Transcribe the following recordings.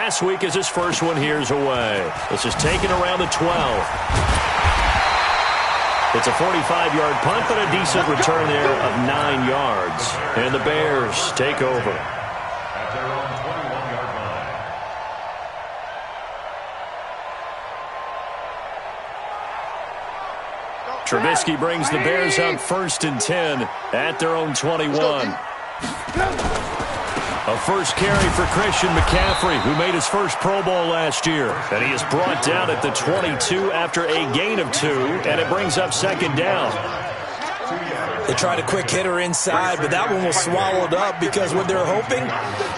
last week as his first one here's away. This is taken around the 12. It's a 45-yard punt, but a decent return there of 9 yards. And the Bears take over. At their own 21-yard line. Trubisky brings the Bears up 1st and 10 at their own 21. A first carry for Christian McCaffrey, who made his first Pro Bowl last year. And he is brought down at the 22 after a gain of 2, and it brings up 2nd down. They tried a quick hitter inside, but that one was swallowed up because what they're hoping,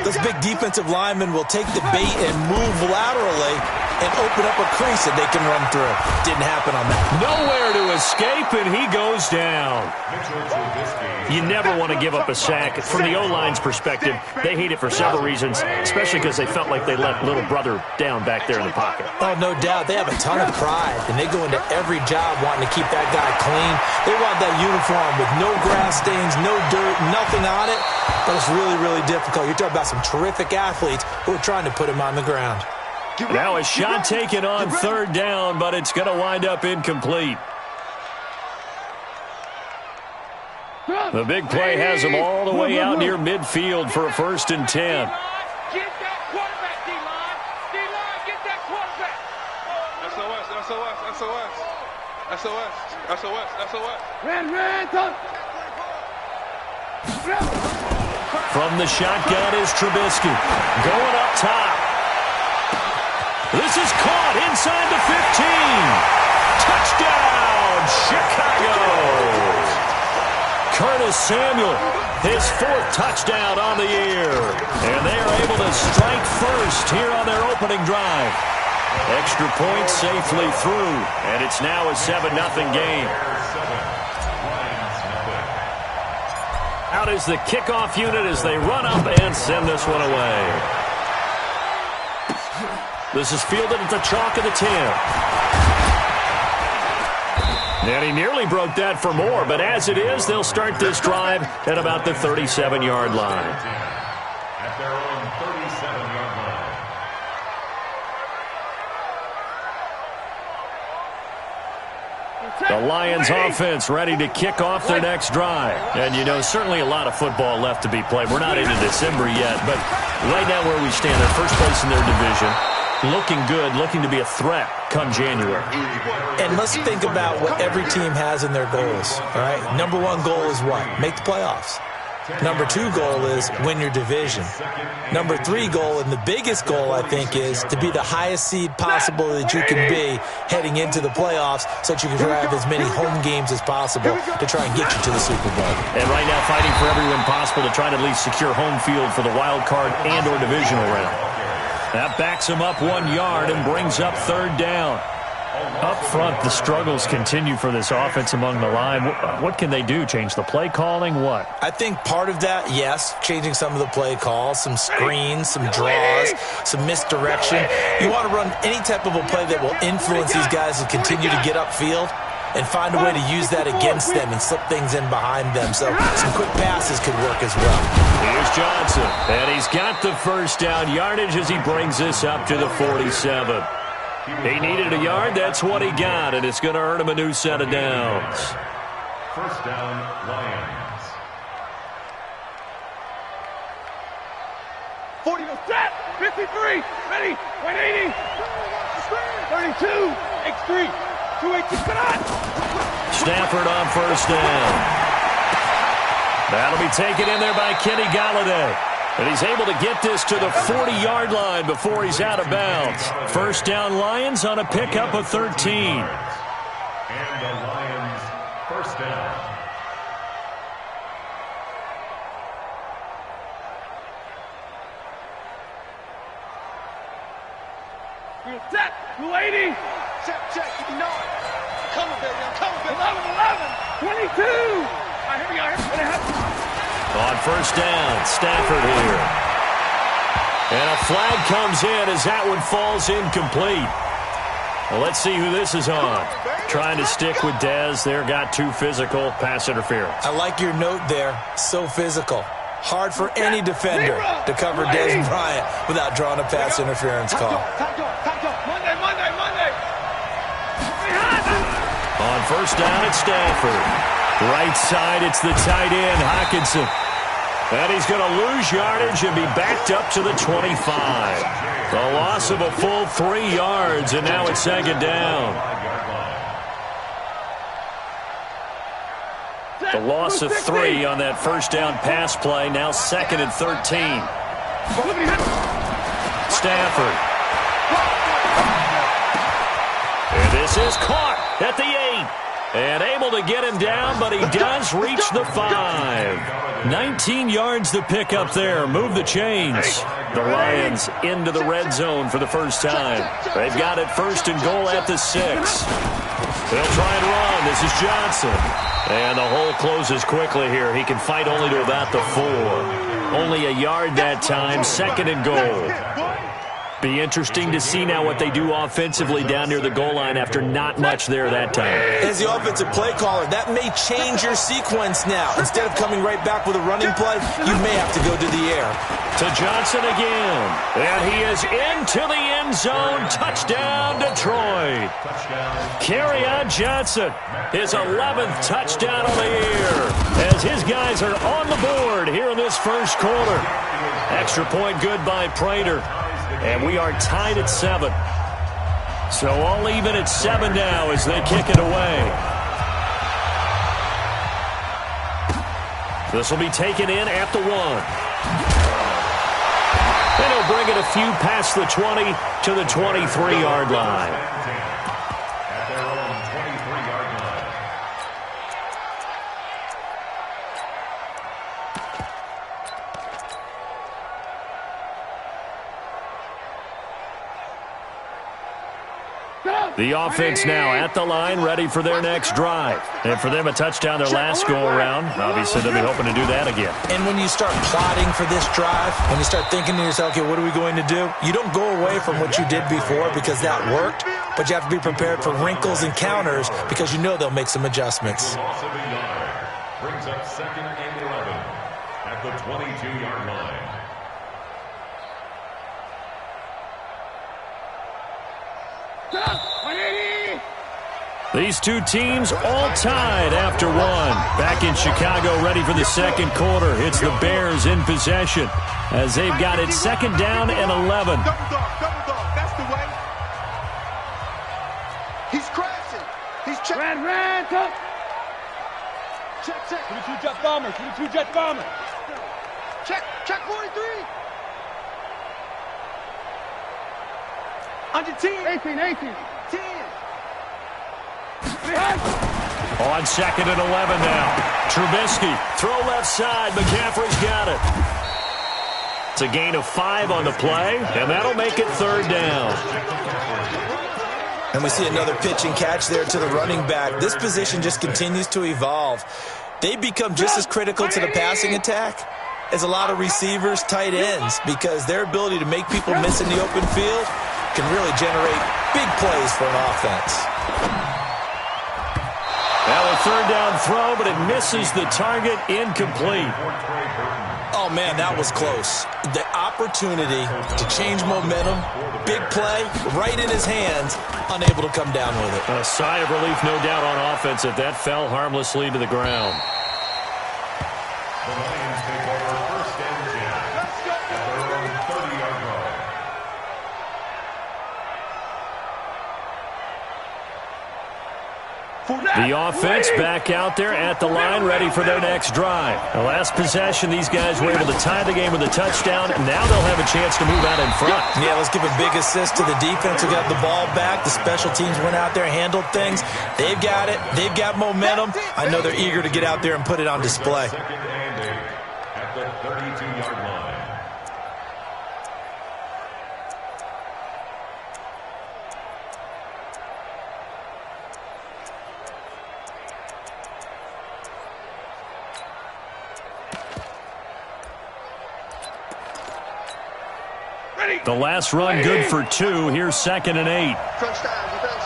those big defensive linemen will take the bait and move laterally and open up a crease that they can run through. Didn't happen on that. Nowhere to escape, and he goes down. You never want to give up a sack. From the O-line's perspective, they hate it for several reasons, especially because they felt like they let little brother down back there in the pocket. Oh, no doubt. They have a ton of pride, and they go into every job wanting to keep that guy clean. They want that uniform with no grass stains, no dirt, nothing on it, but it's really, really difficult. You're talking about some terrific athletes who are trying to put him on the ground. Now a shot taken on 3rd down, but it's going to wind up incomplete. The big play has them all the way out near midfield for a 1st and 10. Get that quarterback, D-line. D-line, get that quarterback. SOS, SOS, SOS. SOS, SOS, SOS. Ran, From the shotgun is Trubisky. Going up top. This is caught inside the 15. Touchdown, Chicago. Curtis Samuel, his 4th touchdown on the year. And they are able to strike first here on their opening drive. Extra point safely through, and it's now a 7-0 game. Out is the kickoff unit as they run up and send this one away. This is fielded at the chalk of the 10. And he nearly broke that for more, but as it is, they'll start this drive at about the 37-yard line. At their own 37-yard line. The Lions offense ready to kick off their next drive. And, you know, certainly a lot of football left to be played. We're not into December yet, but right now where we stand, they're first place in their division. Looking good, looking to be a threat come January. And let's think about what every team has in their goals, all right? Number 1 goal is what? Make the playoffs. Number 2 goal is win your division. Number 3 goal, and the biggest goal, I think, is to be the highest seed possible that you can be heading into the playoffs so that you can have as many home games as possible to try and get you to the Super Bowl. And right now fighting for every win possible to try to at least secure home field for the wild card and or divisional round. That backs him up 1 yard and brings up 3rd down. Up front, the struggles continue for this offense among the line. What can they do? Change the play calling? What? I think part of that, yes, changing some of the play calls, some screens, some draws, some misdirection. You want to run any type of a play that will influence these guys to continue to get upfield and find a way to use that against them and slip things in behind them. So some quick passes could work as well. Here's Johnson, and he's got the 1st down yardage as he brings this up to the 47. He needed a yard. That's what he got, and it's going to earn him a new set of downs. 1st down, Lions. 40 to set. 53. Ready. 180. 32. X3. 218. Come on. Stafford on 1st down. That'll be taken in there by Kenny Golladay. And he's able to get this to the 40-yard line before he's out of bounds. 1st down Lions on a pickup of 13. And the Lions 1st down. Set. 280. Check. Keep your nose. Coming, baby. I'm coming, baby. 11. 22. All right, here we go. On 1st down, Stafford here. And a flag comes in as that one falls incomplete. Well, let's see who this is on. Trying to stick with Dez there, got too physical, pass interference. I like your note there, so physical. Hard for any defender to cover Des Bryant without drawing a pass interference call. Monday. On first down, it's Stafford. Right side, it's the tight end, Hockenson. And he's going to lose yardage and be backed up to the 25. The loss of a full 3 yards, and now it's second down. The loss of 3 on that first down pass play, now second and 13. Stafford. And this is caught at the 8. And able to get him down, but he does reach the 5. 19 yards to pick up there. Move the chains. The Lions into the red zone for the first time. They've got it first and goal at the 6. They'll try and run. This is Johnson. And the hole closes quickly here. He can fight only to about the 4. Only a yard that time. Second and goal. Be interesting to see now what they do offensively down near the goal line after not much there that time. As the offensive play caller, that may change your sequence now. Instead of coming right back with a running play, you may have to go to the air. To Johnson again. And he is into the end zone. Touchdown, Detroit. Kerryon Johnson, his 11th touchdown of the year, as his guys are on the board here in this first quarter. Extra point good by Prater. And we are tied at 7. So all even at 7 now as they kick it away. This will be taken in at the 1. And he'll bring it a few past the 20 to the 23-yard line. At their own 23-yard line. The offense now at the line, ready for their next drive. And for them, a touchdown their last go-around. Obviously, they'll be hoping to do that again. And when you start plotting for this drive, when you start thinking to yourself, okay, what are we going to do? You don't go away from what you did before because that worked, but you have to be prepared for wrinkles and counters because you know they'll make some adjustments. Loss of a yard. Brings up second and 11 at the 22-yard line. These two teams all tied after 1. Back in Chicago, ready for the second quarter. It's the Bears in possession as they've got it second down and 11. Double dog. That's the way. He's crashing. He's checking. Red, up. Check. 22 jet bombers. 22 jet bombers. Check 43. Under 10. 18. 10. On second and 11 now. Trubisky, throw left side. McCaffrey's got it. It's a gain of 5 on the play, and that'll make it third down. And we see another pitch and catch there to the running back. This position just continues to evolve. They become just as critical to the passing attack as a lot of receivers, tight ends, because their ability to make people miss in the open field can really generate big plays for an offense. Now a third down throw, but it misses the target, incomplete. Oh, man, that was close. The opportunity to change momentum, big play, right in his hands, unable to come down with it. A sigh of relief, no doubt, on offense if that fell harmlessly to the ground. The Lions take over first and 10 at their own 30-yard line. The offense back out there at the line, ready for their next drive. The last possession, these guys were able to tie the game with a touchdown. Now they'll have a chance to move out in front. Yeah, let's give a big assist to the defense who got the ball back. The special teams went out there, handled things. They've got it. They've got momentum. I know they're eager to get out there and put it on display. Second and 8 at the 32-yard line. The last run good for 2. Here's second and 8. Crunch time, defense.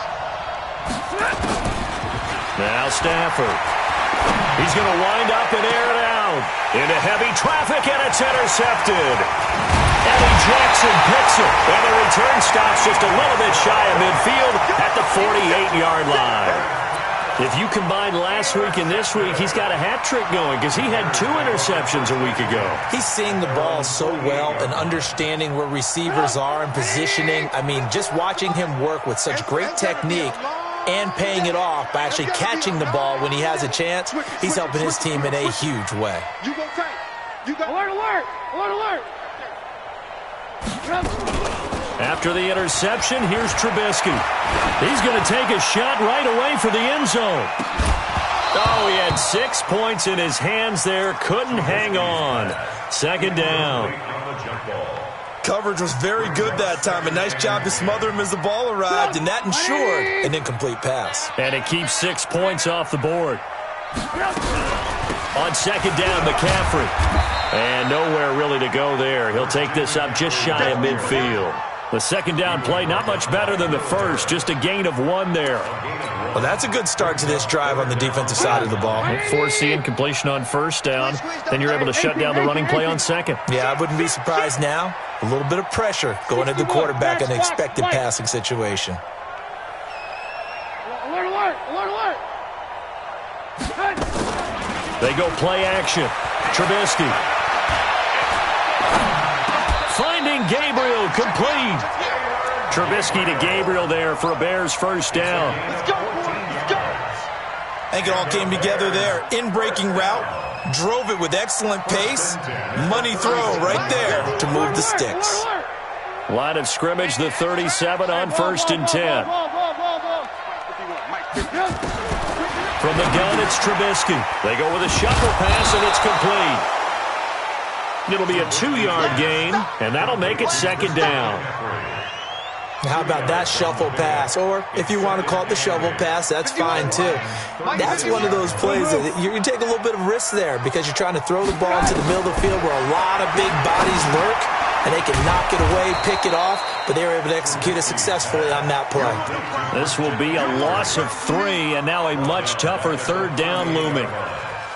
Now Stafford. He's going to wind up and air it out into heavy traffic, and it's intercepted. Eddie Jackson picks it, and the return stops just a little bit shy of midfield at the 48-yard line. If you combine last week and this week, he's got a hat trick going because he had 2 interceptions a week ago. He's seeing the ball so well and understanding where receivers are and positioning. I mean, just watching him work with such great technique and paying it off by actually catching the ball when he has a chance, he's helping his team in a huge way. Alert, alert! Alert, alert! After the interception, here's Trubisky. He's going to take a shot right away for the end zone. Oh, he had 6 points in his hands there. Couldn't hang on. Second down. Coverage was very good that time. A nice job to smother him as the ball arrived, and that ensured an incomplete pass. And it keeps 6 points off the board. On second down, McCaffrey. And nowhere really to go there. He'll take this up just shy of midfield. The second down play, not much better than the first. Just a gain of 1 there. Well, that's a good start to this drive on the defensive side of the ball. Force the incompletion on first down. Then you're able to shut down the running play on second. Yeah, I wouldn't be surprised now. A little bit of pressure going at the quarterback in an expected passing situation. Alert, alert! Alert, alert! They go play action. Trubisky. Finding Gabriel, complete. Trubisky to Gabriel there for a Bears first down. I think it all came together there. In-breaking route, drove it with excellent pace. Money throw right there to move the sticks. Line of scrimmage, the 37 on first and 10. From the gun, it's Trubisky. They go with a shuffle pass, and it's complete. It'll be a 2-yard gain, and that'll make it second down. How about that shuffle pass? Or if you want to call it the shovel pass, that's fine too. That's one of those plays that you can take a little bit of risk there because you're trying to throw the ball into the middle of the field where a lot of big bodies lurk, and they can knock it away, pick it off, but they were able to execute it successfully on that play. This will be a loss of 3, and now a much tougher third down looming.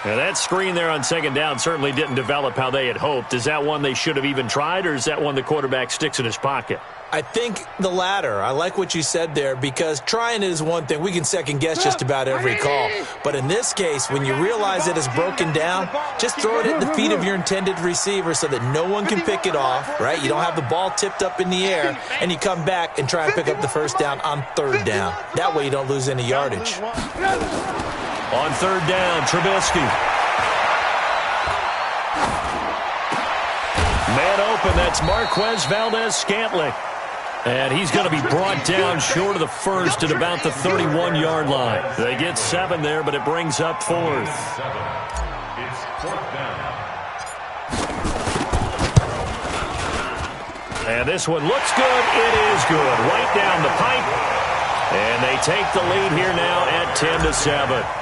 Now that screen there on second down certainly didn't develop how they had hoped. Is that one they should have even tried, or is that one the quarterback sticks in his pocket? I think the latter. I like what you said there because trying it is one thing. We can second-guess just about every call. But in this case, when you realize it is broken down, just throw it at the feet of your intended receiver so that no one can pick it off, right? You don't have the ball tipped up in the air, and you come back and try and pick up the first down on third down. That way you don't lose any yardage. On third down, Trubisky. Man open, that's Marquez Valdez-Scantling. And he's going to be brought down short of the first at about the 31-yard line. They get 7 there, but it brings up 4th. It's 4th down. And this one looks good. It is good. Right down the pipe. And they take the lead here now at 10-7.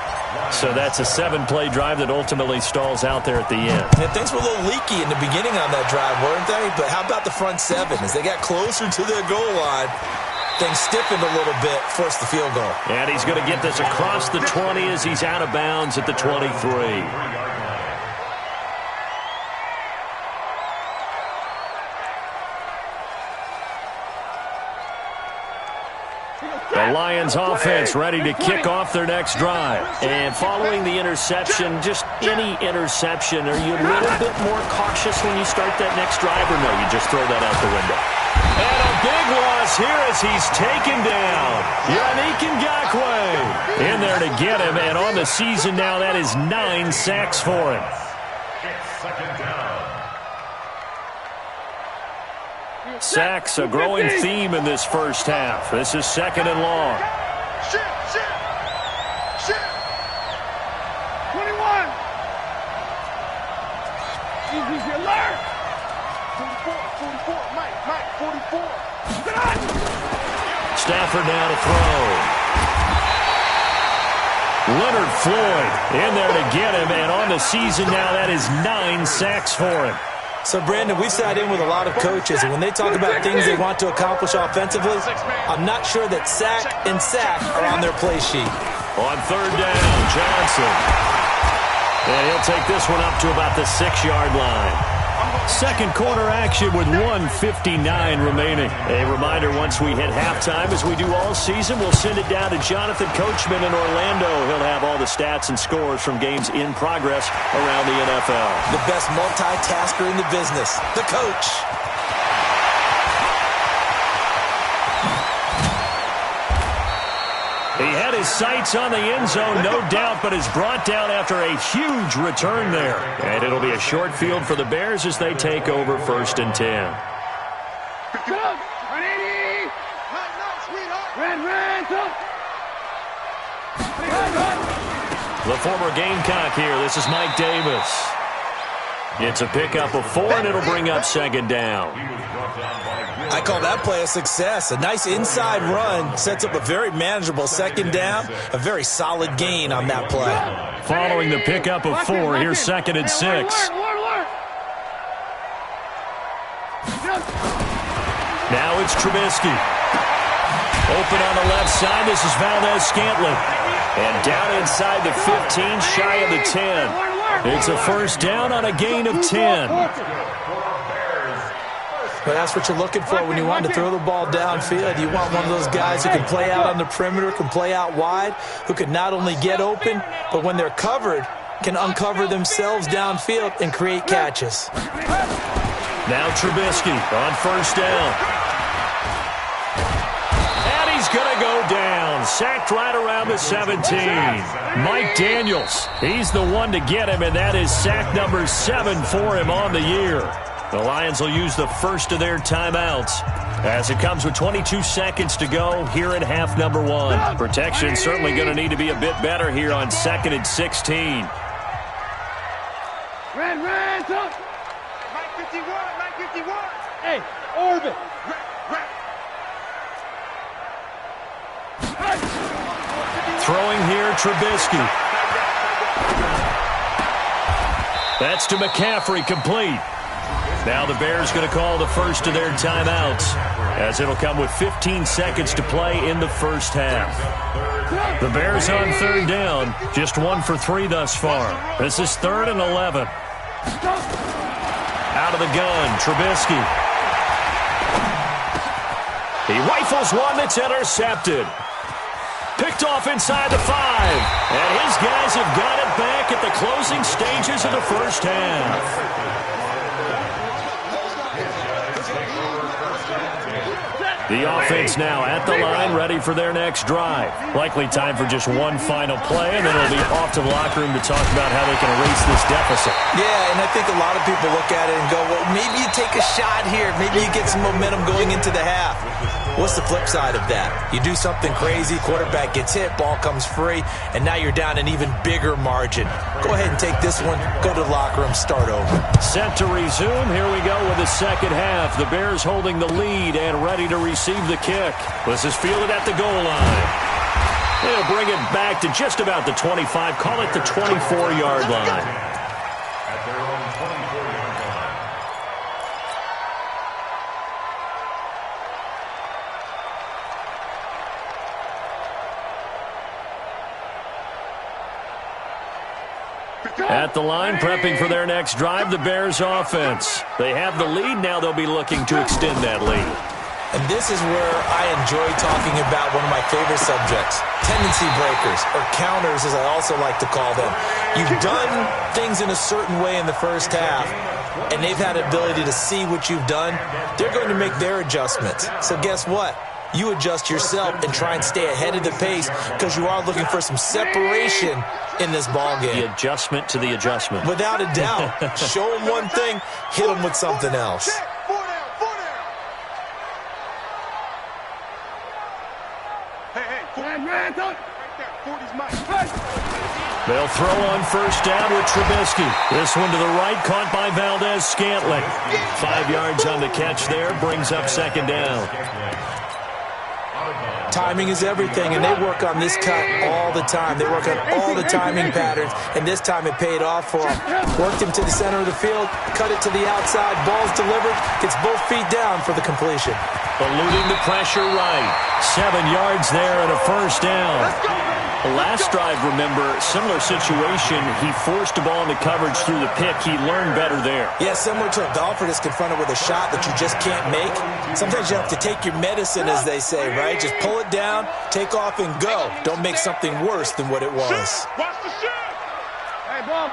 So that's a 7-play drive that ultimately stalls out there at the end. Yeah, things were a little leaky in the beginning on that drive, weren't they? But how about the front 7? As they got closer to their goal line, things stiffened a little bit, forced the field goal. And he's going to get this across the 20 as he's out of bounds at the 23. The Lions offense ready to kick off their next drive. And following the interception, just any interception, are you a little bit more cautious when you start that next drive, or no, you just throw that out the window? And a big loss here as he's taken down. Yannick Ngakoue in there to get him, and on the season now, that is 9 sacks for him. It's second down. Sacks, a growing theme in this first half. This is second and long. Shit! 21! Easy, alert! 44, Mike, 44. Stafford now to throw. Leonard Floyd in there to get him, and on the season now, that is 9 sacks for him. So, Brandon, we've sat in with a lot of coaches, and when they talk about things they want to accomplish offensively, I'm not sure that sack and sack are on their play sheet. On third down, Johnson. And he'll take this one up to about the 6-yard line. Second quarter action with 1:59 remaining. A reminder, once we hit halftime, as we do all season, we'll send it down to Jonathan Coachman in Orlando. He'll have all the stats and scores from games in progress around the NFL. The best multitasker in the business, the coach. He had his sights on the end zone, no doubt, but is brought down after a huge return there. And it'll be a short field for the Bears as they take over 1st and 10. The former Gamecock here. This is Mike Davis. It's a pickup of 4, and it'll bring up 2nd down. I call that play a success. A nice inside run sets up a very manageable 2nd down. A very solid gain on that play. Following the pickup of 4, here's 2nd and 6. Now it's Trubisky. Open on the left side. This is Valdez-Scantling. And down inside the 15, shy of the 10. It's a 1st down on a gain of 10. But that's what you're looking for when you want to throw the ball downfield. You want one of those guys who can play out on the perimeter, can play out wide, who can not only get open, but when they're covered, can uncover themselves downfield and create catches. Now Trubisky on 1st down. And he's going to go down. Sacked right around the 17. Mike Daniels, he's the one to get him, and that is sack number 7 for him on the year. The Lions will use the first of their timeouts as it comes with 22 seconds to go here in half number 1. Protection certainly going to need to be a bit better here on 2nd and 16. Red, Mike 51. Hey, orbit. Throwing here, Trubisky. That's to McCaffrey, complete. Now the Bears going to call the first of their timeouts as it'll come with 15 seconds to play in the first half. The Bears on 3rd down, just 1 for 3 thus far. This is 3rd and 11. Out of the gun, Trubisky. He rifles one that's intercepted. Picked off inside the 5. And his guys have got it back at the closing stages of the first half. The offense now at the line, ready for their next drive. Likely time for just one final play, and then it'll be off to the locker room to talk about how they can erase this deficit. Yeah, and I think a lot of people look at it and go, well, maybe you take a shot here. Maybe you get some momentum going into the half. What's the flip side of that? You do something crazy, quarterback gets hit, ball comes free, and now you're down an even bigger margin. Go ahead and take this one, go to the locker room, start over. Set to resume. Here we go with the second half. The Bears holding the lead and ready to receive the kick. This is fielded at the goal line. They'll bring it back to just about the 25, call it the 24-yard line. At their own 24-yard line. At the line, prepping for their next drive, the Bears offense. They have the lead. Now they'll be looking to extend that lead. And this is where I enjoy talking about one of my favorite subjects, tendency breakers, or counters as I also like to call them. You've done things in a certain way in the first half, and they've had the ability to see what you've done. They're going to make their adjustments. So guess what? You adjust yourself and try and stay ahead of the pace because you are looking for some separation in this ball game. The adjustment to the adjustment. Without a doubt. Show them one thing, hit them with something else. They'll throw on first down with Trubisky. This one to the right, caught by Valdez-Scantling. 5 yards on the catch there, brings up second down. Timing is everything, and they work on this cut all the time. They work on all the timing patterns, and this time it paid off for them. Worked him to the center of the field, cut it to the outside, ball's delivered, gets both feet down for the completion. Eluding the pressure right. 7 yards there and a first down. The last drive, remember, similar situation. He forced the ball into coverage through the pick. He learned better there. Yeah, similar to a golfer that's confronted with a shot that you just can't make. Sometimes you have to take your medicine, as they say, right? Just pull it down, take off, and go. Don't make something worse than what it was. Watch the shot. Hey, ball.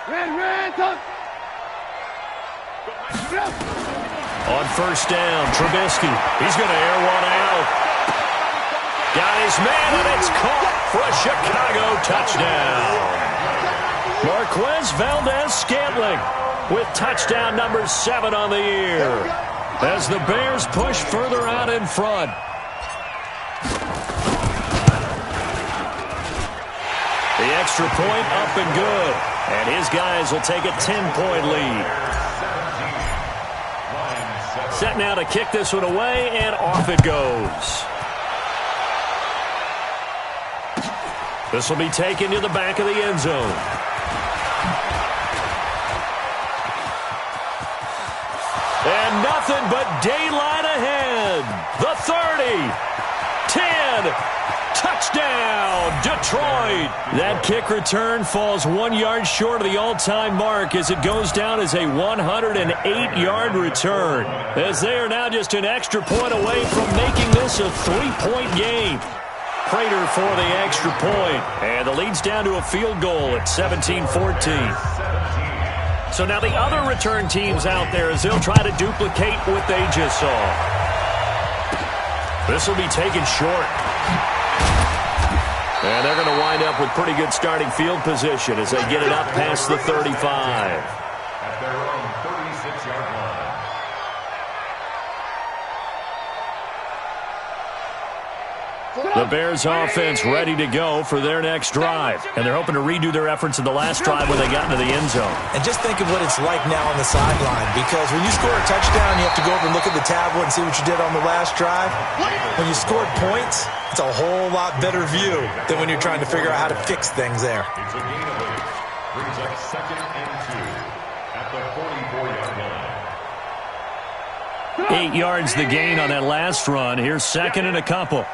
Red, touch. On first down, Trubisky. He's going to air one out. Got his man, and it's caught for a Chicago touchdown. Marquez Valdez-Scantling with touchdown number 7 on the year as the Bears push further out in front. The extra point up and good, and his guys will take a 10-point lead. Set now to kick this one away, and off it goes. This will be taken to the back of the end zone. And nothing but daylight ahead. The 30, 10, touchdown, Detroit. That kick return falls 1 yard short of the all-time mark as it goes down as a 108-yard return, as they are now just an extra point away from making this a 3-point game. Prater for the extra point, and the lead's down to a field goal at 17-14. So now the other return teams out there as they'll try to duplicate what they just saw. This will be taken short. And they're going to wind up with pretty good starting field position as they get it up past the 35. At their own 36-yard line. The Bears offense ready to go for their next drive. And they're hoping to redo their efforts in the last drive when they got into the end zone. And just think of what it's like now on the sideline, because when you score a touchdown, you have to go over and look at the tablet and see what you did on the last drive. When you scored points, it's a whole lot better view than when you're trying to figure out how to fix things there. It's a gain of 8. Brings up 2nd and 2 at the 44-yard line. 8 yards the gain on that last run. Here's 2nd and a couple.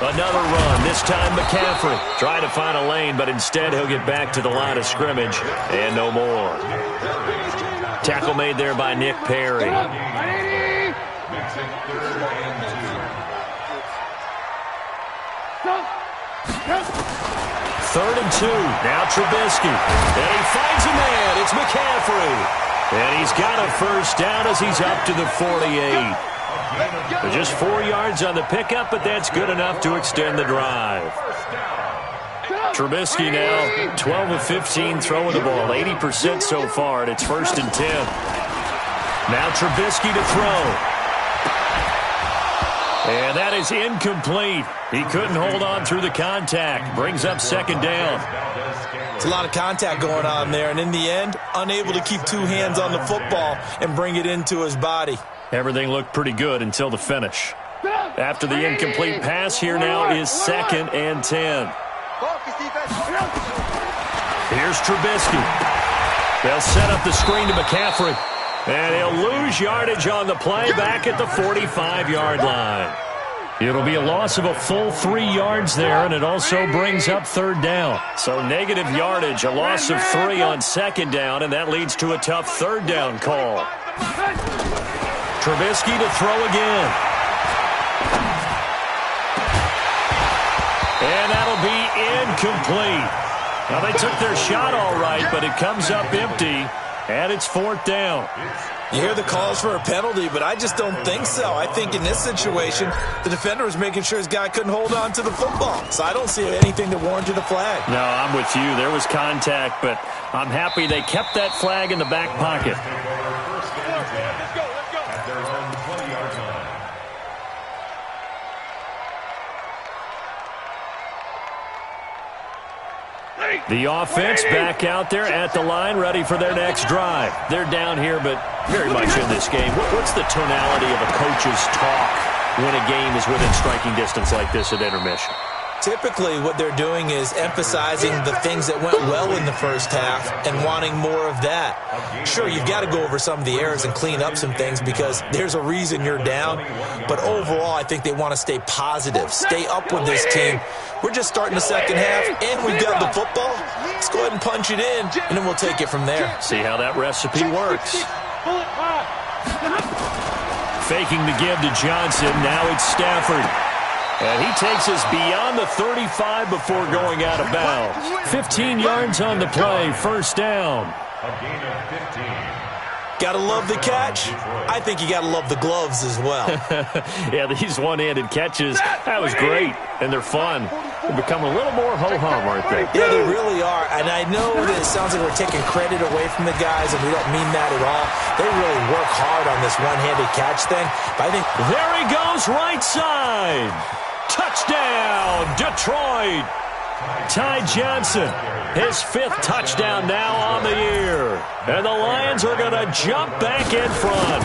Another run, this time McCaffrey. Trying to find a lane, but instead he'll get back to the line of scrimmage, and no more. Tackle made there by Nick Perry. Makes it 3rd and 2. 3rd and 2. Now Trubisky. And he finds a man. It's McCaffrey. And he's got a first down as he's up to the 48. Just 4 yards on the pickup, but that's good enough to extend the drive. Trubisky now 12 of 15 throwing the ball, 80% so far, and it's 1st and 10. Now Trubisky to throw. And that is incomplete. He couldn't hold on through the contact. Brings up 2nd down. It's a lot of contact going on there, and in the end, unable to keep 2 hands on the football and bring it into his body. Everything looked pretty good until the finish. After the incomplete pass, here now is 2nd and 10. Here's Trubisky. They'll set up the screen to McCaffrey. And he'll lose yardage on the play back at the 45-yard line. It'll be a loss of a full 3 yards there, and it also brings up 3rd down. So negative yardage, a loss of 3 on 2nd down, and that leads to a tough 3rd down call. Trubisky to throw again. And that'll be incomplete. Now, they took their shot all right, but it comes up empty, and it's 4th down. You hear the calls for a penalty, but I just don't think so. I think in this situation, the defender was making sure his guy couldn't hold on to the football. So I don't see anything that warranted a flag. No, I'm with you. There was contact, but I'm happy they kept that flag in the back pocket. At their own 20-yard line. The offense back out there at the line, ready for their next drive. They're down here, but very much in this game. What's the tonality of a coach's talk when a game is within striking distance like this at intermission? Typically, what they're doing is emphasizing the things that went well in the first half and wanting more of that. Sure, you've got to go over some of the errors and clean up some things because there's a reason you're down. But overall, I think they want to stay positive, stay up with this team. We're just starting the second half, and we've got the football. Let's go ahead and punch it in, and then we'll take it from there. See how that recipe works. Faking the give to Johnson. Now it's Stafford. And he takes us beyond the 35 before going out of bounds. 15 yards on the play, first down. A gain of 15. Gotta love the catch. I think you gotta love the gloves as well. Yeah, these one-handed catches, that was great, and they're fun. They become a little more ho-hum, aren't they? Yeah, they really are. And I know that it sounds like we're taking credit away from the guys, and we don't mean that at all. They really work hard on this one-handed catch thing. But I think there he goes, right side. Touchdown, Detroit. Ty Johnson, his 5th touchdown now on the year. And the Lions are going to jump back in front.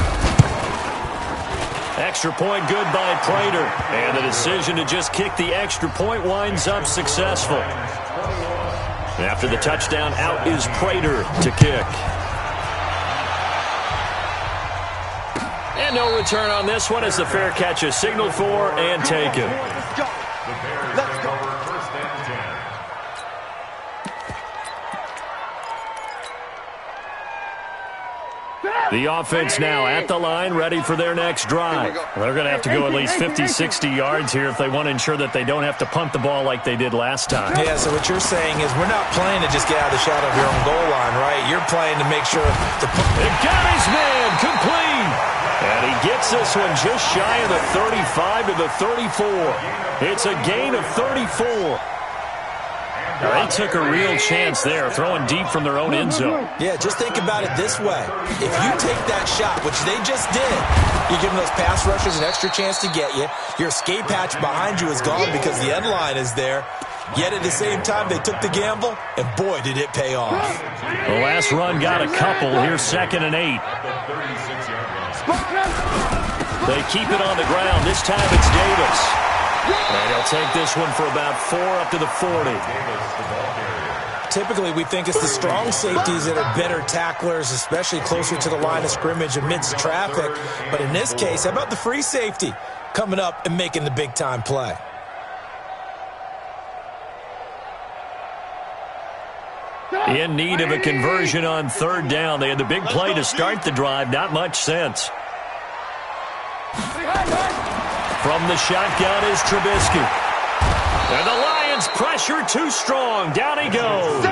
Extra point good by Prater. And the decision to just kick the extra point winds up successful. After the touchdown, out is Prater to kick. And no return on this one as the fair catch is signaled for and taken. Let's go. First and 10. The offense now at the line, ready for their next drive. They're going to have to go at least 50, 60 yards here if they want to ensure that they don't have to punt the ball like they did last time. Yeah, so what you're saying is we're not playing to just get out of the shadow of your own goal line, right? You're playing to make sure to put... It got his man complete. And he gets this one just shy of the 35 to the 34. It's a gain of 34. They took a real chance there, throwing deep from their own end zone. Yeah, just think about it this way. If you take that shot, which they just did, you're giving those pass rushers an extra chance to get you. Your escape hatch behind you is gone because the end line is there. Yet at the same time, they took the gamble, and boy, did it pay off. The last run got a couple. Here's 2nd and 8. They keep it on the ground. This time it's Davis. And he'll take this one for about 4 up to the 40. Typically, we think it's the strong safeties that are better tacklers, especially closer to the line of scrimmage amidst traffic. But in this case, how about the free safety coming up and making the big-time play? In need of a conversion on 3rd down. They had the big play to start the drive. Not much sense. From the shotgun is Trubisky. And the Lions pressure too strong. Down he goes.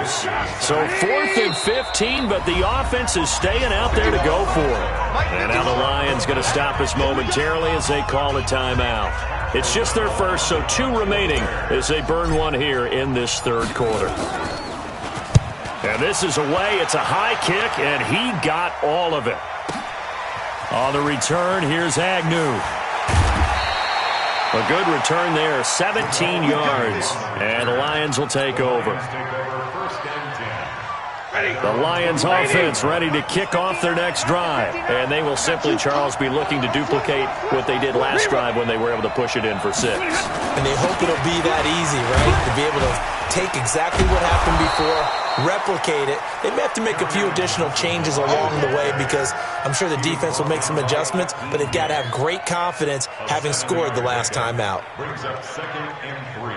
So 4th and 15, but the offense is staying out there to go for it. And now the Lions going to stop us momentarily as they call a timeout. It's just their first, so 2 remaining as they burn one here in this 3rd quarter. And this is away. It's a high kick, and he got all of it. On the return, here's Agnew. A good return there, 17 yards. And the Lions will take over. The Lions offense ready to kick off their next drive. And they will simply, Charles, be looking to duplicate what they did last drive when they were able to push it in for 6. And they hope it'll be that easy, right? To be able to take exactly what happened before, replicate it. They may have to make a few additional changes along the way because I'm sure the defense will make some adjustments, but they've got to have great confidence having scored the last time out. Brings up 2nd and 3.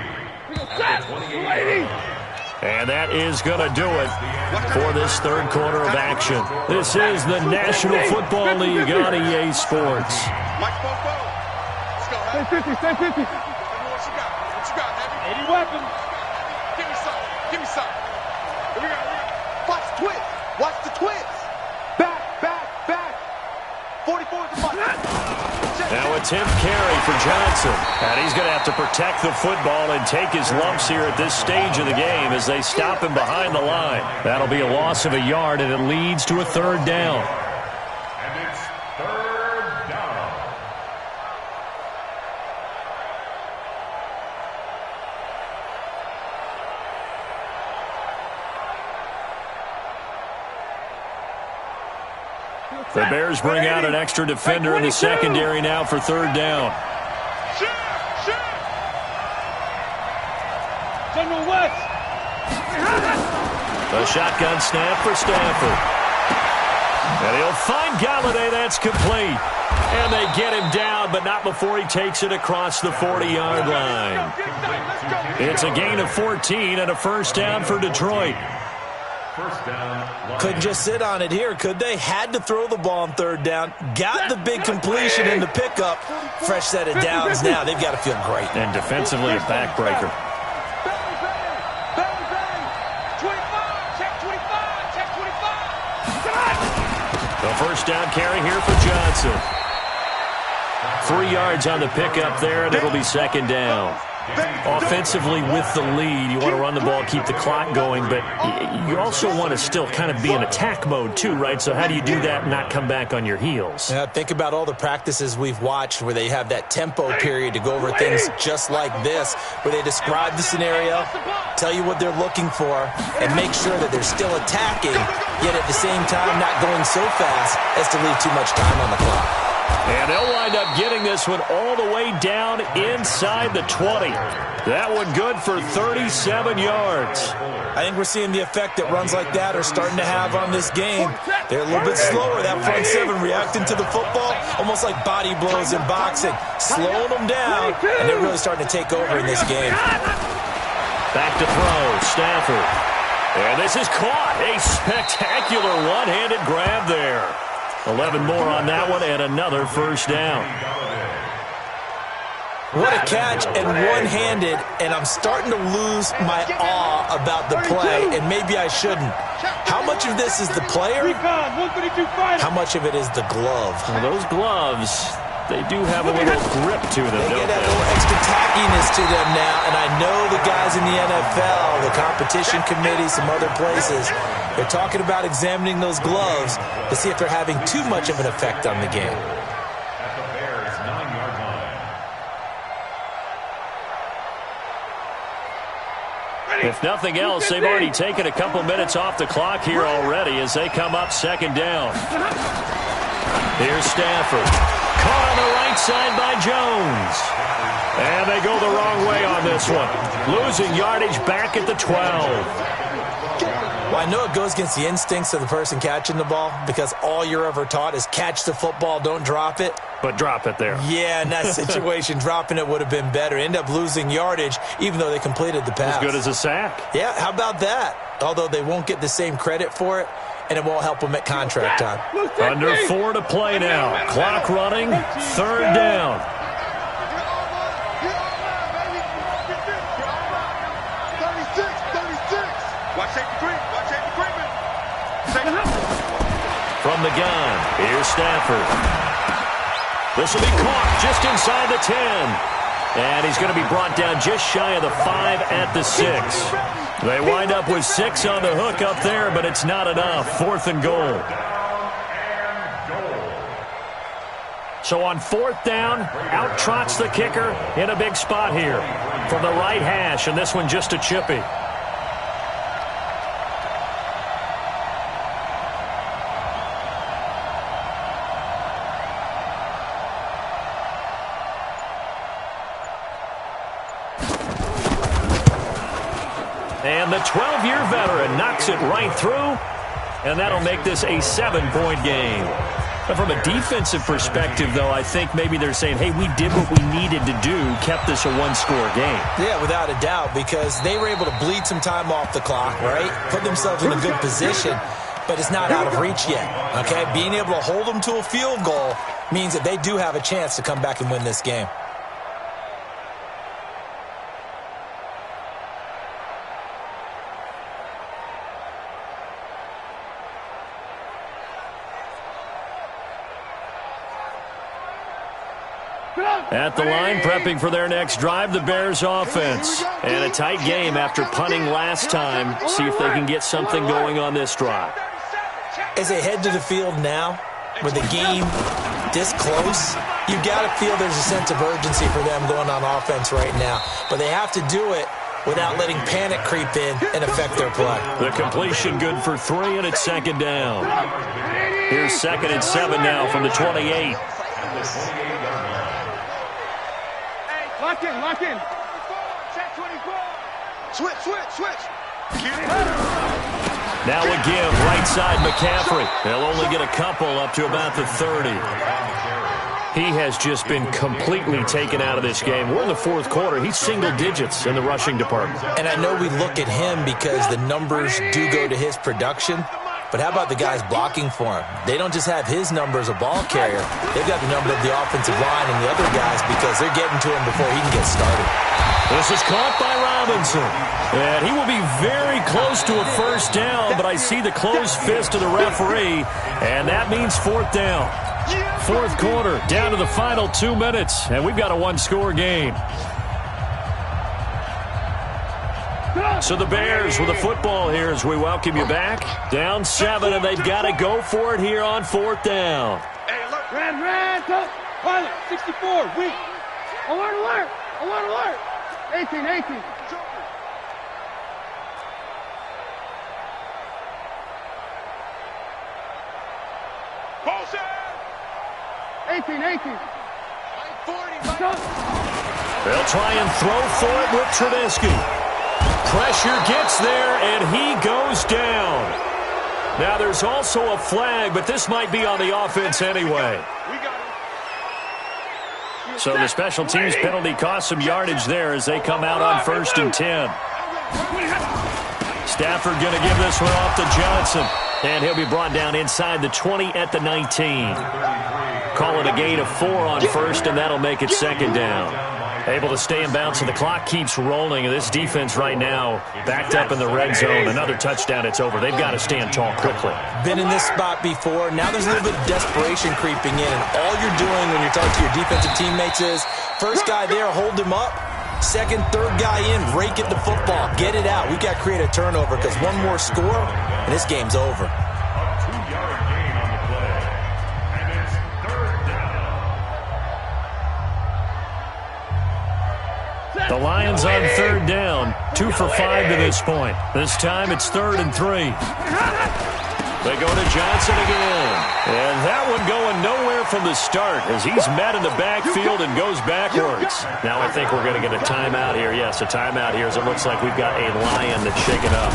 After 28 yards. And that is going to do it for this 3rd quarter of action. This is the National Football League on EA Sports. Mike Popo. Let's go, Heavy. Stay 50. What you got? What you got, Heavy? 80 weapons. Give me some. Give me some. Here we go. Watch the twist. Watch the twist. Back. 44 is the button. Now attempt carry for Johnson. And he's going to have to protect the football and take his lumps here at this stage of the game as they stop him behind the line. That'll be a loss of a yard, and it leads to a 3rd down. And it's 3rd down. The Bears bring out an extra defender in the secondary now for third down. General West. A shotgun snap for Stafford. And he'll find Galladay. That's complete. And they get him down, but not before he takes it across the 40-yard line. It's a gain of 14 and a first down for Detroit. Couldn't just sit on it here, could they? Had to throw the ball on third down. Got the big completion in the pickup. Fresh set of downs now. They've got to feel great. And defensively, a backbreaker. The first down carry here for Johnson. 3 yards on the pickup there, and it'll be second down. Offensively with the lead, you want to run the ball, keep the clock going, but you also want to still kind of be in attack mode too, right? So how do you do that and not come back on your heels? Yeah, think about all the practices we've watched where they have that tempo period to go over things just like this, where they describe the scenario, tell you what they're looking for, and make sure that they're still attacking, yet at the same time not going so fast as to leave too much time on the clock. And they'll wind up getting this one all the way down inside the 20. That one good for 37 yards. I think we're seeing the effect that runs like that are starting to have on this game. They're a little bit slower, that front seven, reacting to the football, almost like body blows in boxing. Slowing them down, and they're really starting to take over in this game. Back to throw, Stafford. And this is caught. A spectacular one-handed grab there. 11 more on that one, and another first down. What a catch, and one-handed, and I'm starting to lose my awe about the play, and maybe I shouldn't. How much of this is the player? How much of it is the glove? Well, those gloves, they do have a little grip to them, They get that little extra tackiness to them now, and I know the guys in the NFL, the competition committee, some other places, they're talking about examining those gloves to see if they're having too much of an effect on the game. At the Bears' 9-yard line. If nothing else, they've already taken a couple minutes off the clock here already as they come up second down. Here's Stafford. Caught on the right side by Jones. And they go the wrong way on this one. Losing yardage back at the 12. Well, I know it goes against the instincts of the person catching the ball because all you're ever taught is catch the football, don't drop it. But drop it there. Yeah, in that situation, dropping it would have been better. End up losing yardage even though they completed the pass. As good as a sack. Yeah, how about that? Although they won't get the same credit for it, and it won't help them at contract time. Under 4 to play now. Clock running. Third down. From the gun, here's Stafford. This will be caught just inside the 10. And he's going to be brought down just shy of the 5 at the 6. They wind up with 6 on the hook up there, but it's not enough. 4th and goal. So on 4th down, out trots the kicker in a big spot here from the right hash, and this one just a chippy. And the 12-year veteran knocks it right through, and that'll make this a 7-point game. But from a defensive perspective, though, I think maybe they're saying, hey, we did what we needed to do, kept this a one-score game. Yeah, without a doubt, because they were able to bleed some time off the clock, right? Put themselves in a good position, but it's not out of reach yet, okay? Being able to hold them to a field goal means that they do have a chance to come back and win this game. At the line, prepping for their next drive, the Bears offense. And a tight game after punting last time. See if they can get something going on this drive. As they head to the field now, with the game this close, you've got to feel there's a sense of urgency for them going on offense right now. But they have to do it without letting panic creep in and affect their play. The completion good for 3, and it's second down. Here's 2nd and 7 now from the 28. Lock in, lock in. Check 24. Switch. Now a give, right side McCaffrey. They'll only get a couple up to about the 30. He has just been completely taken out of this game. We're in the 4th quarter. He's single digits in the rushing department. And I know we look at him because the numbers do go to his production. But how about the guys blocking for him? They don't just have his number as a ball carrier. They've got the number of the offensive line and the other guys because they're getting to him before he can get started. This is caught by Robinson. And he will be very close to a first down, but I see the closed fist of the referee, and that means 4th down. 4th quarter, down to the final 2 minutes, and we've got a 1-score game. So the Bears with the football here as we welcome you back. Down 7, and they've got to go for it here on 4th down. Hey, alert. Red, pilot, 64, weak. Alert. 18. Bullshit! 18. 40. They'll try and throw for it with Trubisky. Pressure gets there, and he goes down. Now, there's also a flag, but this might be on the offense anyway. So the special teams penalty cost some yardage there as they come out on 1st and 10. Stafford going to give this one off to Johnson. And he'll be brought down inside the 20 at the 19. Call it a gain of 4 on 1st, and that'll make it 2nd down. Able to stay in bounds, and the clock keeps rolling. And this defense right now backed up in the red zone. Another touchdown, it's over. They've got to stand tall quickly. Been in this spot before. Now there's a little bit of desperation creeping in. And all you're doing when you're talking to your defensive teammates is, first guy there, hold him up. Second, third guy in, rake at the football. Get it out. We've got to create a turnover because one more score, and this game's over. The Lions on 3rd down, 2 for 5 to this point. This time it's 3rd and 3. They go to Johnson again. And that one going nowhere from the start as he's met in the backfield and goes backwards. Now I think we're going to get a timeout here. Yes, a timeout here as it looks like we've got a Lion that's shaken up.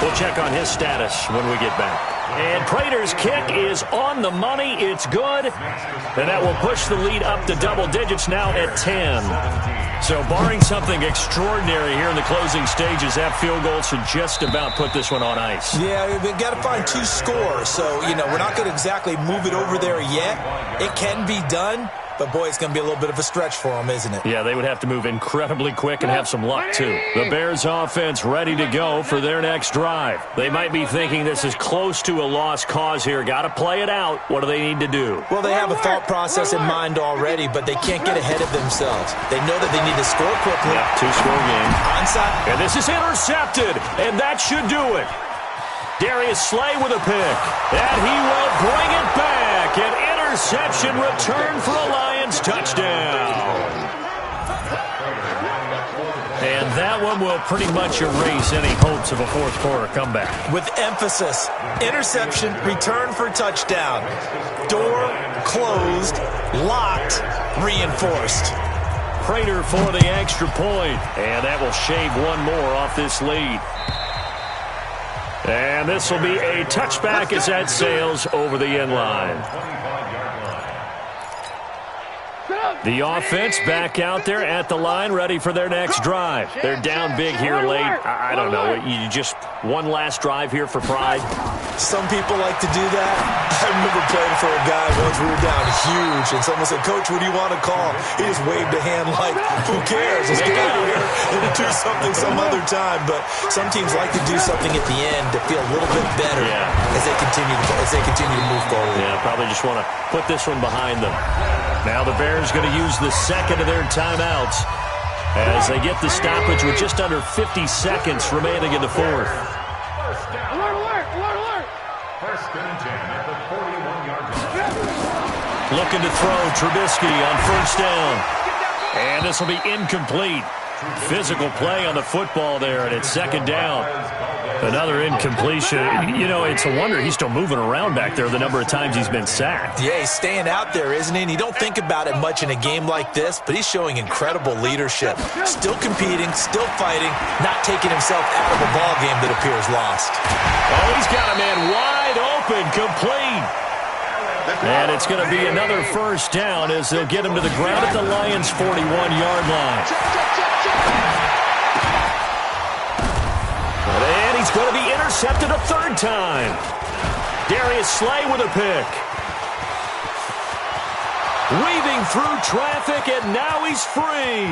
We'll check on his status when we get back. And Prater's kick is on the money. It's good. And that will push the lead up to double digits now at 10. So barring something extraordinary here in the closing stages, that field goal should just about put this one on ice. Yeah, we've got to find 2 scores. So, we're not going to exactly move it over there yet. It can be done. But, boy, it's going to be a little bit of a stretch for them, isn't it? Yeah, they would have to move incredibly quick and have some luck, too. The Bears offense ready to go for their next drive. They might be thinking this is close to a lost cause here. Got to play it out. What do they need to do? Well, they have a thought process in mind already, but they can't get ahead of themselves. They know that they need to score quickly. Yeah, 2-score game. Onside. And this is intercepted, and that should do it. Darius Slay with a pick, and he will bring it back. An interception return for a Lions touchdown. And that one will pretty much erase any hopes of a 4th quarter comeback. With emphasis, interception, return for touchdown. Door closed, locked, reinforced. Prater for the extra point, and that will shave one more off this lead. And this will be a touchback as that sails over the end line. The offense back out there at the line, ready for their next drive. They're down big here late. I don't know. You just one last drive here for pride? Some people like to do that. I remember playing for a guy once. We were down huge, and someone said, "Coach, what do you want to call?" He just waved a hand like, "Who cares? Let's get out of here and do something some other time." But some teams like to do something at the end to feel a little bit better as they continue to move forward. Yeah, probably just want to put this one behind them. Now the Bears going to use the second of their timeouts as they get the stoppage with just under 50 seconds remaining in the 4th. Alert! First and 10 at the 41-yard line. Looking to throw Trubisky on 1st down. And this will be incomplete. Physical play on the football there, and it's 2nd down. Another incompletion. You know, it's a wonder he's still moving around back there the number of times he's been sacked. Yeah, he's staying out there, isn't he? And you don't think about it much in a game like this, but he's showing incredible leadership. Still competing, still fighting, not taking himself out of a ball game that appears lost. Oh, he's got a man wide open, complete. And it's going to be another first down as they'll get him to the ground at the Lions' 41-yard line. And he's going to be intercepted a third time. Darius Slay with a pick. Weaving through traffic, and now he's free.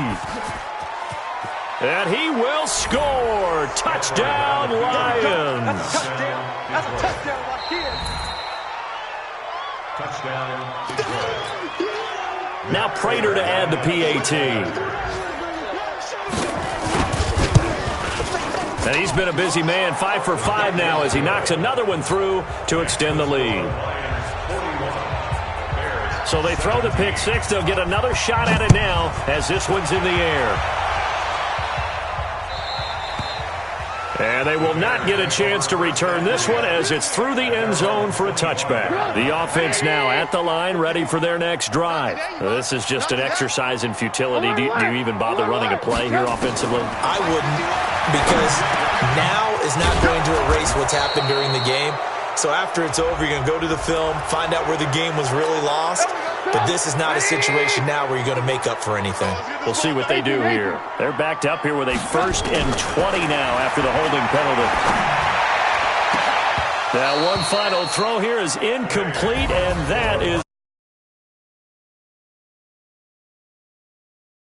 And he will score. Touchdown, Lions. That's a touchdown. That's a touchdown right here. Touchdown. Now Prater to add the PAT. And he's been a busy man, 5 for 5 now as he knocks another one through to extend the lead. So they throw the pick six. They'll get another shot at it now as this one's in the air. And they will not get a chance to return this one as it's through the end zone for a touchback. The offense now at the line, ready for their next drive. This is just an exercise in futility. Do you even bother running a play here offensively? I wouldn't, because now is not going to erase what's happened during the game. So after it's over, you're going to go to the film, find out where the game was really lost. But this is not a situation now where you're going to make up for anything. We'll see what they do here. They're backed up here with a 1st and 20 now after the holding penalty. Now one final throw here is incomplete, and that is